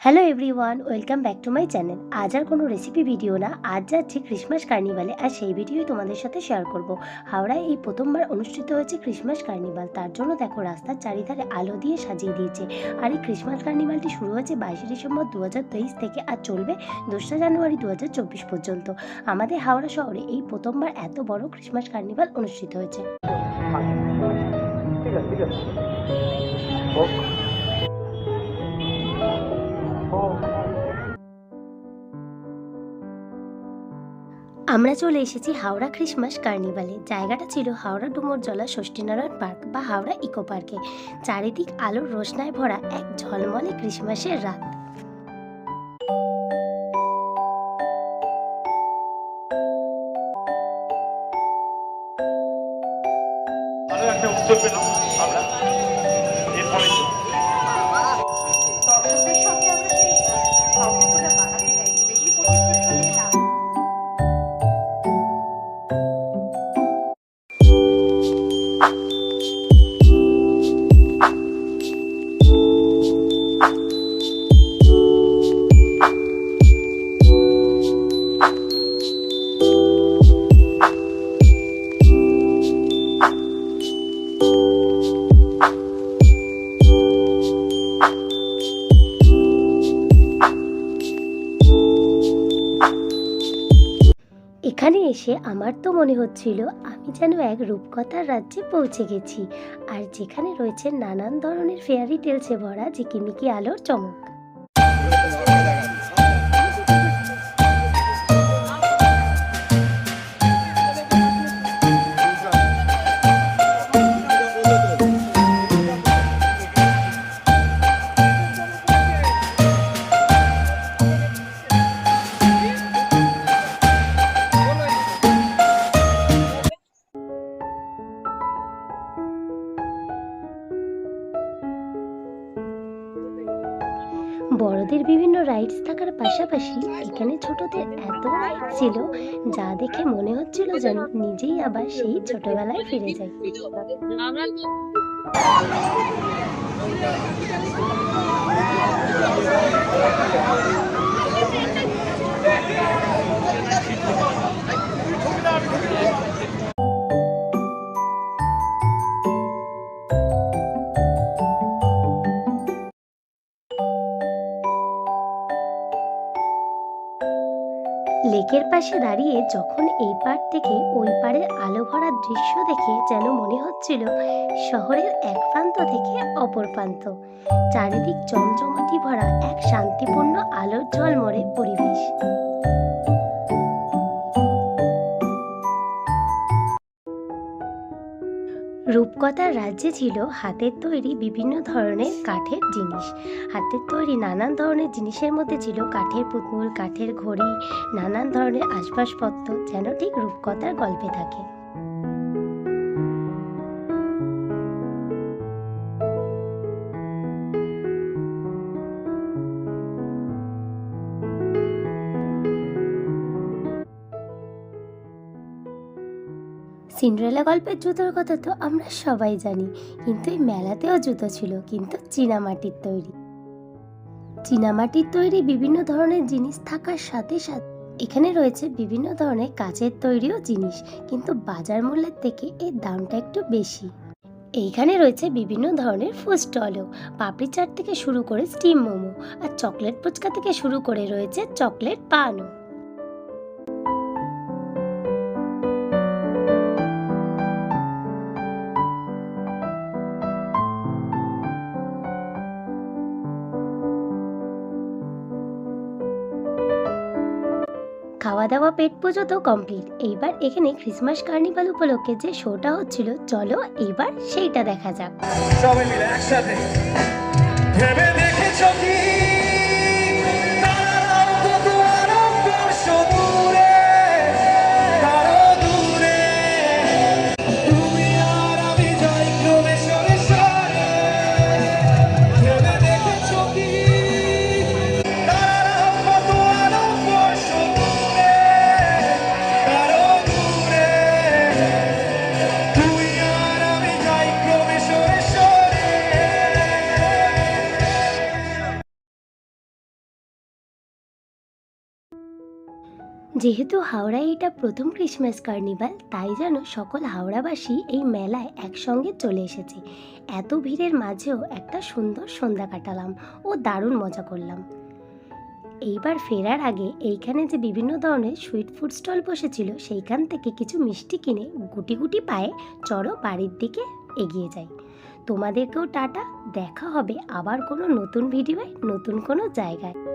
Hello everyone, welcome back to my channel. আজ আর কোনো recipe video না, আজ যাচ্ছি ক্রিসমাস কার্নিভালে, আর সেই ভিডিওই তোমাদের সাথে শেয়ার করব। হাওড়ায় এই প্রথমবার অনুষ্ঠিত হয়েছে ক্রিসমাস কার্নিভাল, তার জন্য দেখো রাস্তার চারিধারে আলো দিয়ে সাজিয়ে দিয়েছে। আর এই ক্রিসমাস কার্নিভালটি শুরু হয়েছে 22শে ডিসেম্বর 2023 থেকে আর চলবে 2রা জানুয়ারি 2024 পর্যন্ত। আমাদের হাওড়া শহরে এই প্রথমবার এত বড় ক্রিসমাস কার্নিভাল অনুষ্ঠিত হয়েছে। আমরা চলে এসেছি হাওড়া ক্রিসমাস কার্নিভালে। জায়গাটা ছিল হাওড়া ডুমুরজলা ষষ্ঠীনারায়ণ পার্ক বা হাওড়া ইকো পার্কে। চারিদিক আলোর রোশনায় ভরা এক ঝলমলে ক্রিসমাসের রাত। একটা উত্তর পেলাম আমরা এরপরে এখানে এসে আমার তো মনে হচ্ছিল আমি যেন এক রূপকথার রাজ্যে পৌঁছে গেছি, আর যেখানে রয়েছে নানান ধরনের ফেয়ারি টেলসে ভরা ঝিকিমিকি আলোর চমক। বড়দের বিভিন্ন রাইডস থাকার পাশাপাশি এখানে ছোটদের এত রাইড ছিল যা দেখে মনে হচ্ছিল যেন নিজেই আবার সেই ছোটবেলায় ফিরে যাই। লেকের পাশে দাঁড়িয়ে যখন এই পাড় থেকে ওই পাড়ের আলো ভরা দৃশ্য দেখে যেন মনে হচ্ছিল শহরের এক প্রান্ত থেকে অপর প্রান্ত। চারিদিক জমজমাটি ভরা এক শান্তিপূর্ণ আলোর ঝলমলে পরিবেশ। রূপকথার রাজ্যে ছিল হাতের তৈরি বিভিন্ন ধরনের কাঠের জিনিস। হাতের তৈরি নানান ধরনের জিনিসের মধ্যে ছিল কাঠের পুতুল, কাঠের ঘড়ি, নানান ধরনের আসবাবপত্র, যেন ঠিক রূপকথার গল্পে থাকে। সিন্ড্রেলা গল্পের জুতোর কথা তো আমরা সবাই জানি, কিন্তু এই মেলাতেও জুতো ছিল, কিন্তু চীনামাটির তৈরি। চীনামাটির তৈরি বিভিন্ন ধরনের জিনিস থাকার সাথে সাথে এখানে রয়েছে বিভিন্ন ধরনের কাচের তৈরিও জিনিস, কিন্তু বাজার মূল্যের থেকে এর দামটা একটু বেশি। এইখানে রয়েছে বিভিন্ন ধরনের ফুড স্টলও, পাপড়ি চাট থেকে শুরু করে স্টিম মোমো, আর চকলেট ফুচকা থেকে শুরু করে রয়েছে চকলেট পানও। খাওয়া দাওয়া পেট পুজো তো কমপ্লিট। এইবার এখানে ক্রিসমাস কার্নিভাল উপলক্ষে যে শোটা হচ্ছিল, চলো এইবার সেইটা দেখা যাক। সবাই মিলে একসাথে ভেবে দেখেছো কি যেহেতু হাওড়ায় এটা প্রথম ক্রিসমাস কার্নিভাল, তাই যেন সকল হাওড়াবাসী এই মেলায় একসঙ্গে চলে এসেছে। এত ভিড়ের মাঝেও একটা সুন্দর সন্ধ্যা কাটালাম ও দারুণ মজা করলাম। এইবার ফেরার আগে এইখানে যে বিভিন্ন ধরনের সুইট ফুড স্টল বসেছিল, সেইখান থেকে কিছু মিষ্টি কিনে গুটি গুটি পায়ে চড়ো বাড়ির দিকে এগিয়ে যাই। তোমাদেরকেও টাটা, দেখা হবে আবার কোনো নতুন ভিডিওয় নতুন কোনো জায়গায়।